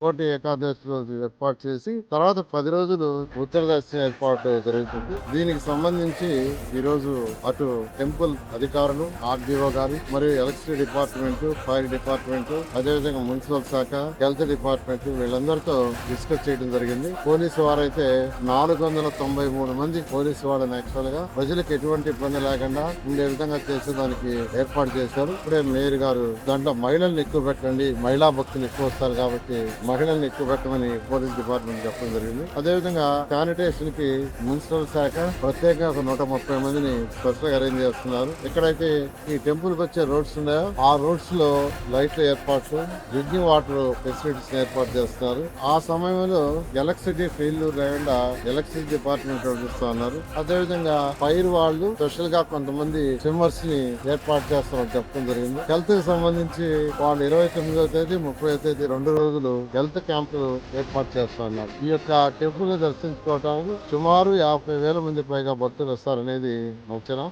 కోటి ఏకాదశి రోజు ఏర్పాటు చేసి తర్వాత 10 రోజులు ఉత్తరదర్శనం ఏర్పాటు జరుగుతుంది. దీనికి సంబంధించి ఈ రోజు అటు టెంపుల్ అధికారులు, ఆర్డీఓ గారు మరియు ఎలక్ట్రిసిటీ డిపార్ట్మెంట్, ఫైర్ డిపార్ట్మెంట్, అదేవిధంగా మున్సిపల్ శాఖ, హెల్త్ డిపార్ట్మెంట్ వీళ్ళందరితో డిస్కస్ చేయడం జరిగింది. పోలీసు వారైతే 493 మంది పోలీసు వాళ్ళని యాక్చువల్ గా ప్రజలకు ఎటువంటి ఇబ్బంది లేకుండా ఉండే విధంగా చేసేదానికి ఏర్పాటు చేశారు. ఇప్పుడే మేయర్ గారు దాంట్లో మహిళల్ని ఎక్కువ పెట్టండి, మహిళా భక్తులు ఎక్కువ వస్తారు కాబట్టి మహిళల్ని ఎక్కువ పెట్టమని పోలీస్ డిపార్ట్మెంట్ చెప్పడం జరిగింది. అదేవిధంగా శానిటేషన్ కి మున్సిపల్ శాఖ ప్రత్యేకంగా 130 మందిని స్పెషల్ గా అరేంజ్ చేస్తున్నారు. ఎక్కడైతే ఈ టెంపుల్ కి వచ్చే రోడ్స్ ఉన్నాయో ఆ రోడ్స్ లో లైట్ల ఏర్పాట్లు, డ్రింకింగ్ వాటర్ ఫెసిలిటీస్ ఏర్పాటు చేస్తున్నారు. ఆ సమయంలో ఎలక్ట్రిసిటీ ఫెయిల్యూర్ లేకుండా ఎలక్ట్రిసిటీ డిపార్ట్మెంట్ చూస్తా ఉన్నారు. అదేవిధంగా ఫైర్ వాళ్ళు స్పెషల్ గా కొంతమంది స్విమ్మర్స్ ని ఏర్పాటు చేస్తామని చెప్పడం జరిగింది. హెల్త్ కి సంబంధించి వాళ్ళు 29వ తేదీ 30వ తేదీ 2 రోజులు హెల్త్ క్యాంపులు ఏర్పాటు చేస్తున్నారు. ఈ యొక్క టెంపుల్ దర్శించుకోవటానికి సుమారు 50,000 మంది పైగా భక్తులు వస్తారనేది అంచనా.